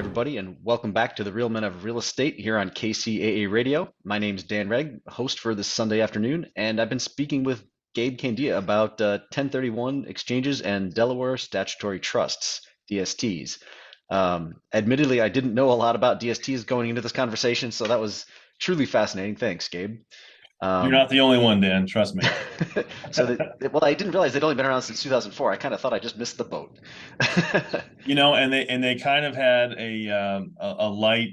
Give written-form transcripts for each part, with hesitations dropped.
everybody, and welcome back to the Real Men of Real Estate here on KCAA Radio. My name's Dan Reg, host for this Sunday afternoon, and I've been speaking with Gabe Candea about 1031 exchanges and Delaware Statutory Trusts, DSTs. Admittedly, I didn't know a lot about DSTs going into this conversation, so that was truly fascinating. Thanks, Gabe. You're Um, not the only one, Dan. Trust me. well, I didn't realize they'd only been around since 2004. I kind of thought I just missed the boat. And they kind of had a light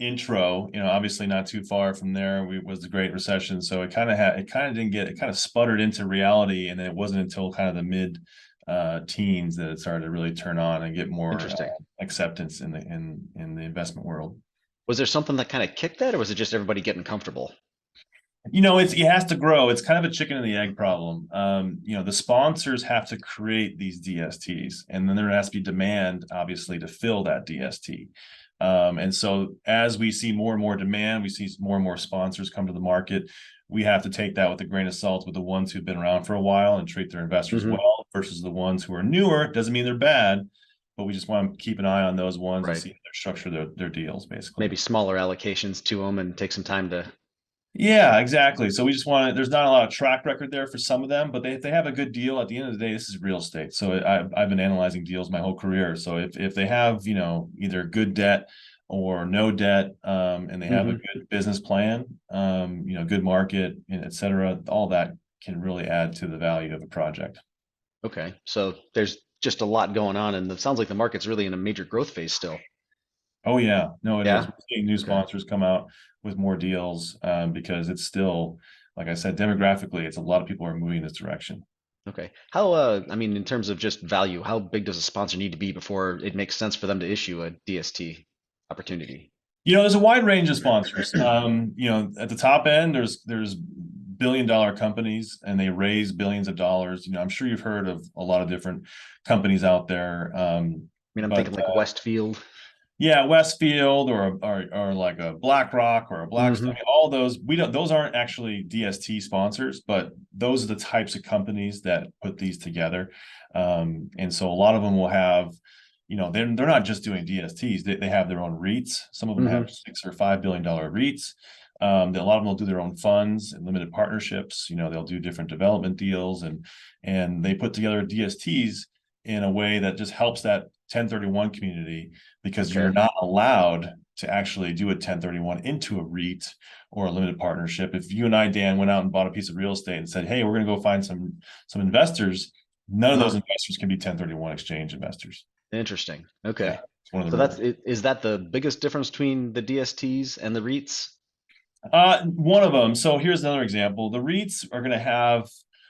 intro. Obviously not too far from there was the Great Recession, so it kind of sputtered into reality, and then it wasn't until kind of the mid teens that it started to really turn on and get more Interesting. acceptance in the investment world. Was there something that kind of kicked that, or was it just everybody getting comfortable? It has to grow. It's kind of a chicken and the egg problem. The sponsors have to create these DSTs, and then there has to be demand, obviously, to fill that DST. And so as we see more and more demand, we see more and more sponsors come to the market. We have to take that with a grain of salt with the ones who've been around for a while and treat their investors well versus the ones who are newer. Doesn't mean they're bad, but we just want to keep an eye on those ones and Right. see how they structure their deals, basically. Maybe smaller allocations to them and take some time to. Yeah, exactly. So we just want to, there's not a lot of track record there for some of them, but they have a good deal. At the end of the day, this is real estate. So I've been analyzing deals my whole career. So if they have, either good debt or no debt, and they have a good business plan, good market, et cetera, all that can really add to the value of a project. Okay, so there's just a lot going on, and it sounds like the market's really in a major growth phase still. Oh yeah, no, it is. Yeah. We're seeing new Okay. sponsors come out with more deals, because it's still, like I said, demographically, it's a lot of people are moving in this direction. Okay. How, I mean, in terms of just value, how big does a sponsor need to be before it makes sense for them to issue a DST opportunity? There's a wide range of sponsors. At the top end, there's billion-dollar companies, and they raise billions of dollars. I'm sure you've heard of a lot of different companies out there. I mean, I'm But thinking like Westfield. Yeah, Westfield or like a BlackRock or a Blackstone, Hmm. all those we don't those aren't actually DST sponsors, but those are the types of companies that put these together. And so a lot of them will have, they're not just doing DSTs, they have their own REITs. Some of them have Hmm. $6 or $5 billion REITs. A lot of them will do their own funds and limited partnerships. They'll do different development deals, and they put together DSTs in a way that just helps that 1031 community, because you're Okay. not allowed to actually do a 1031 into a REIT or a limited partnership. If you and I, Dan, went out and bought a piece of real estate and said, "Hey, we're going to go find some investors," none of those Uh-huh. investors can be 1031 exchange investors. Interesting. Yeah, Okay. it's one of So the rules. is that the biggest difference between the DSTs and the REITs? One of them. So here's another example. The REITs are going to have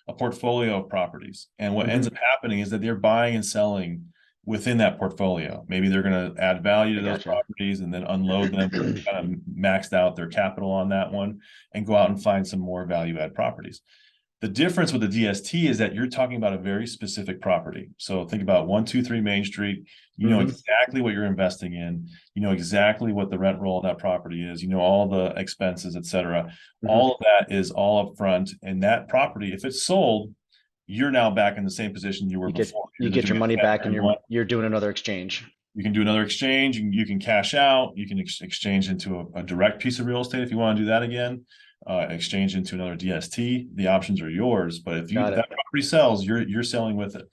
a portfolio of properties, and what ends up Hmm. happening is that they're buying and selling within that portfolio. Maybe they're going to add value I to those gotcha. properties and then unload them when they kind of maxed out their capital on that one, and go out and find some more value add properties. The difference with the DST is that you're talking about a very specific property. So think about 123 Main Street. You know Hmm. exactly what you're investing in. You know exactly what the rent roll of that property is. You know all the expenses, et cetera. Hmm. All of that is all up front. And that property, if it's sold, you're now back in the same position you were before. You You're either get your doing money a back and 1031. you're doing another exchange. You can do another exchange. You can cash out. You can exchange into a direct piece of real estate if you want to do that again. Exchange into another DST. The options are yours. But if Got that it. property sells, you're selling with it.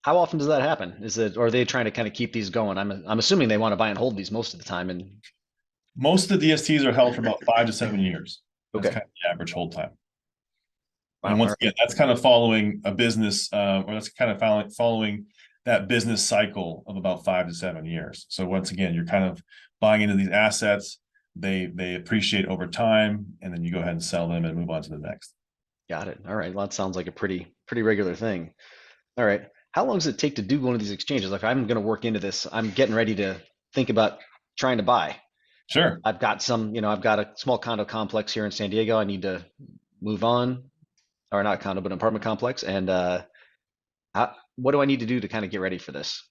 How often does that happen? Is it, or are they trying to kind of keep these going? I'm assuming they want to buy and hold these most of the time. And Most of the DSTs are held for about 5 to 7 years. That's okay. kind of the average hold time. Wow. And All once right. again, that's kind of following a business, or that's kind of following that business cycle of about 5 to 7 years. So once again, you're kind of buying into these assets. They appreciate over time, and then you go ahead and sell them and move on to the next. Got it. All right. Well, that sounds like a pretty regular thing. All right. How long does it take to do one of these exchanges? Like I'm going to work into this. I'm getting ready to think about trying to buy. Sure. I've got I've got a small condo complex here in San Diego. I need to move on, or not condo, but an apartment complex. And what do I need to do to kind of get ready for this?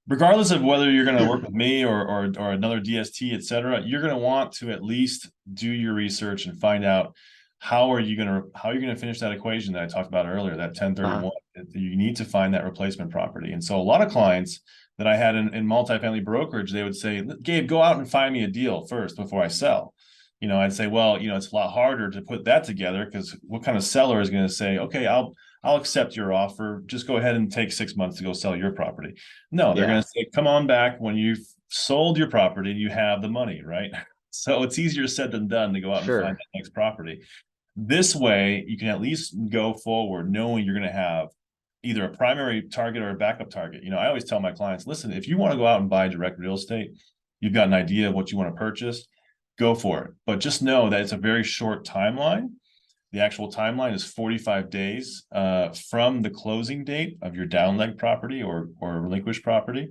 Regardless of whether you're going to work with me or another DST, et cetera, you're going to want to at least do your research and find out how are you gonna finish that equation that I talked about earlier, that Uh-huh. 1031? You need to find that replacement property. And so a lot of clients that I had in multifamily brokerage, they would say, Gabe, go out and find me a deal first before I sell. I'd say, well, it's a lot harder to put that together, because what kind of seller is going to say, okay, I'll accept your offer. Just go ahead and take 6 months to go sell your property. No, they're Yeah, going to say, come on back when you've sold your property and you have the money, right? So it's easier said than done to go out and find sure. that next property. This way, you can at least go forward knowing you're going to have either a primary target or a backup target. I always tell my clients, listen, if you want to go out and buy direct real estate, you've got an idea of what you want to purchase, go for it. But just know that it's a very short timeline. The actual timeline is 45 days from the closing date of your down leg property or relinquished property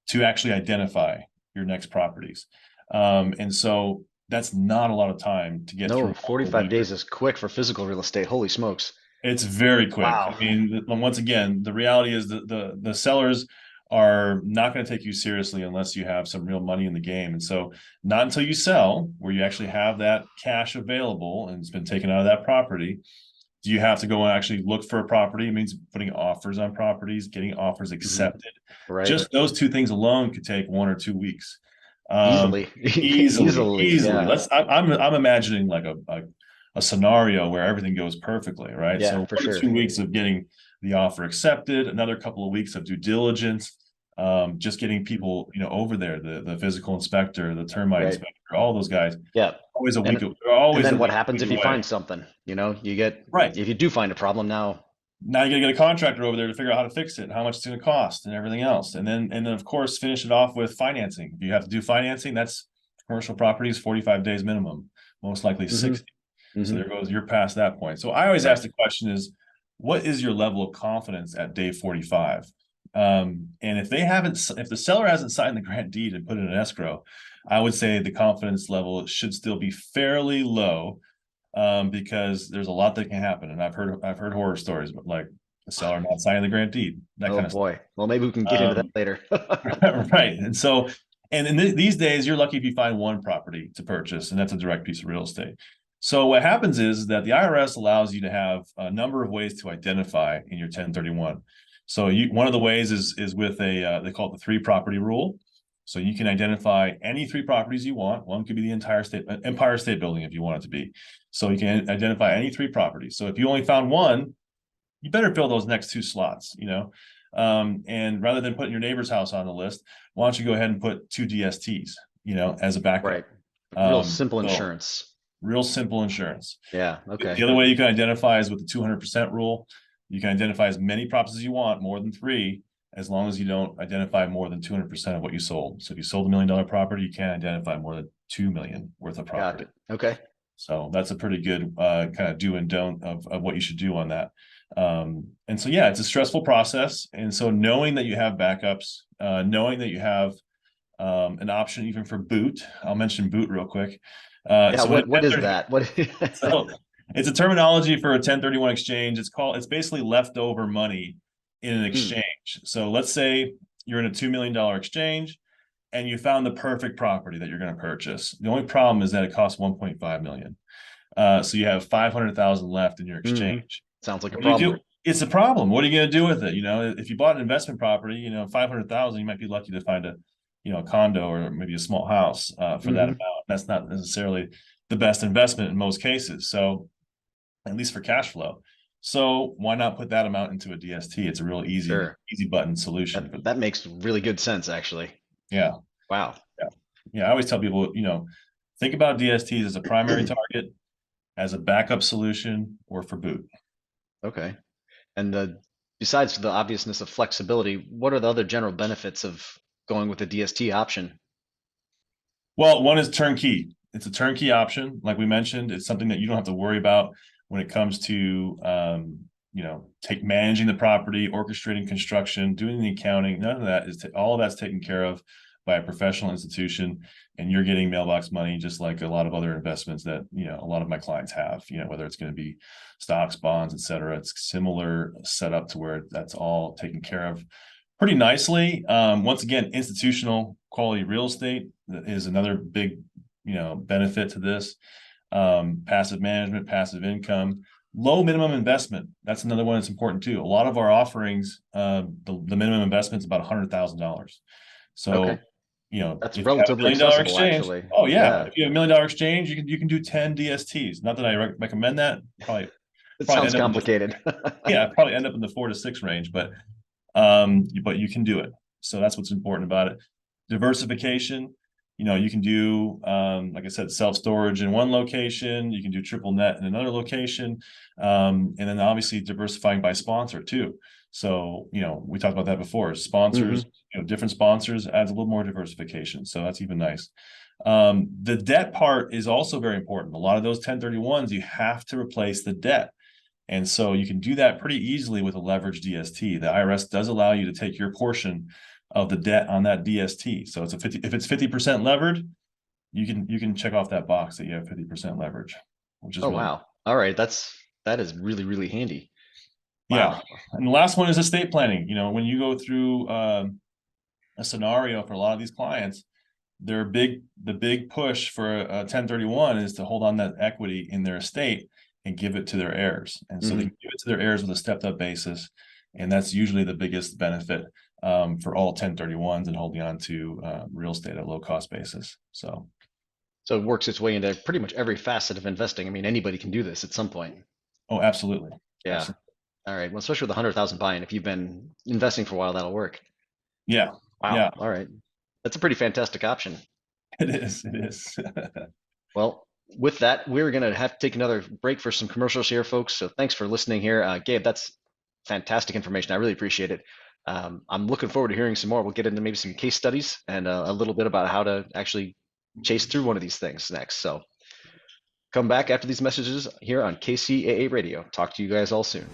to actually identify your next properties. And so that's not a lot of time to get No, through all the 45 days winter. is quick for physical real estate. Holy smokes. It's very quick. I Wow. mean, once again, the reality is that the sellers are not going to take you seriously unless you have some real money in the game. And so not until you sell, where you actually have that cash available and it's been taken out of that property, do you have to go and actually look for a property. It means putting offers on properties, getting offers Hmm. accepted. Right. Just those two things alone could take 1 or 2 weeks. Um, Easily. Easily. easily. Yeah. I'm imagining like a scenario where everything goes perfectly, right? Yeah, So for one to sure. 2 weeks of getting the offer accepted, another couple of weeks of due diligence, just getting people, over there, the physical inspector, the termite Right. inspector, all those guys. Yeah. Always a week, And and always then at what least a happens week if you away. find something? You get Right. if you do find a problem now. Now you got to get a contractor over there to figure out how to fix it, how much it's going to cost, and everything else. And then of course finish it off with financing. If you have to do financing, that's commercial properties, 45 days minimum, most likely Hmm. 60. So Hmm. there goes, you're past that point. So I always Right. ask the question is, what is your level of confidence at day 45? And if the seller hasn't signed the grant deed and put it in escrow, I would say the confidence level should still be fairly low, because there's a lot that can happen. And I've heard horror stories, but like the seller not signing the grant deed, that Oh kind of stuff. boy. Well, maybe we can get into that later. Right. And so, and in these days, you're lucky if you find one property to purchase, and that's a direct piece of real estate. So what happens is that the IRS allows you to have a number of ways to identify in your 1031. So one of the ways is with they call it the 3 property rule. So you can identify any 3 properties you want. One could be the entire Empire State Building if you want it to be. So you can identify any 3 properties. So if you only found one, you better fill those next 2 slots. And rather than putting your neighbor's house on the list, why don't you go ahead and put 2 DSTs, as a backup. Right. Real simple So insurance. real simple insurance. Yeah. The Okay. other way you can identify is with the 200% rule. You can identify as many properties as you want, more than 3, as long as you don't identify more than 200% of what you sold. So if you sold $1 million property, you can't identify more than 2 million worth of Got property. it. Okay. So that's a pretty good kind of do and don't of what you should do on that. And so, yeah, it's a stressful process. And so knowing that you have backups, knowing that you have an option even for boot, I'll mention boot real quick. Yeah. So in a What is 1030, that? What? so it's a terminology for a 1031 exchange. It's basically leftover money in an Hmm. exchange. So let's say you're in a $2 million exchange and you found the perfect property that you're going to purchase. The only problem is that it costs 1.5 million. So you have 500,000 left in your Hmm. exchange. Sounds like a What do you problem. do? It's a problem. What are you going to do with it? If you bought an investment property, 500,000, you might be lucky to find a condo or maybe a small house for that Hmm. amount. That's not necessarily the best investment in most cases. So at least for cash flow. So why not put that amount into a DST? It's a real easy, Sure. easy button solution That for that. that makes really good sense, actually. Yeah. Wow. Yeah. Yeah. I always tell people, think about DSTs as a primary target, as a backup solution, or for boot. Okay. And besides the obviousness of flexibility, what are the other general benefits of going with the DST option? Well, one is turnkey. It's a turnkey option. Like we mentioned, it's something that you don't have to worry about when it comes to, take managing the property, orchestrating construction, doing the accounting. None of that all of that's taken care of by a professional institution, and you're getting mailbox money just like a lot of other investments that a lot of my clients have. Whether it's going to be stocks, bonds, et cetera. It's similar setup to where that's all taken care of pretty nicely. Once again, institutional quality real estate is another big, benefit to this. passive management, passive income, low minimum investment. That's another one that's important too. A lot of our offerings, the minimum investment is about $100,000. So, Okay. if That's you have a relatively million dollar accessible, exchange, actually. oh yeah, Yeah. if you have $1 million exchange, you can do 10 DSTs. Not that I recommend that. It Probably sounds end up in the complicated. probably end up in the 4 to 6 range, but you can do it. So that's what's important about it. Diversification, you can do, like I said, self-storage in one location, you can do triple net in another location, and then obviously diversifying by sponsor too. So, we talked about that before. Sponsors, Hmm. different sponsors adds a little more diversification. So that's even nice. The debt part is also very important. A lot of those 1031s, you have to replace the debt. And so you can do that pretty easily with a leveraged DST. The IRS does allow you to take your portion of the debt on that DST. So if it's 50% levered, you can check off that box that you have 50% leverage, which is Oh, really, wow. All right. That is really, really handy. yeah. Wow. And the last one is estate planning. When you go through a scenario for a lot of these clients, the big push for a 1031 is to hold on that equity in their estate and give it to their heirs. And so they Hmm. can give it to their heirs with a stepped up basis. And that's usually the biggest benefit for all 1031s and holding on to real estate at low cost basis. So, So it works its way into pretty much every facet of investing. I mean, anybody can do this at some point. oh, absolutely. Yeah. Absolutely. All right. Well, especially with 100,000 buy-in, if you've been investing for a while, that'll work. Yeah. Wow. Yeah, All right. That's a pretty fantastic option. it is. It is. Well, with that, we're going to have to take another break for some commercials here, folks. So thanks for listening here. Gabe, that's fantastic information. I really appreciate it. I'm looking forward to hearing some more. We'll get into maybe some case studies and a little bit about how to actually chase through one of these things next. So come back after these messages here on KCAA Radio. Talk to you guys all soon.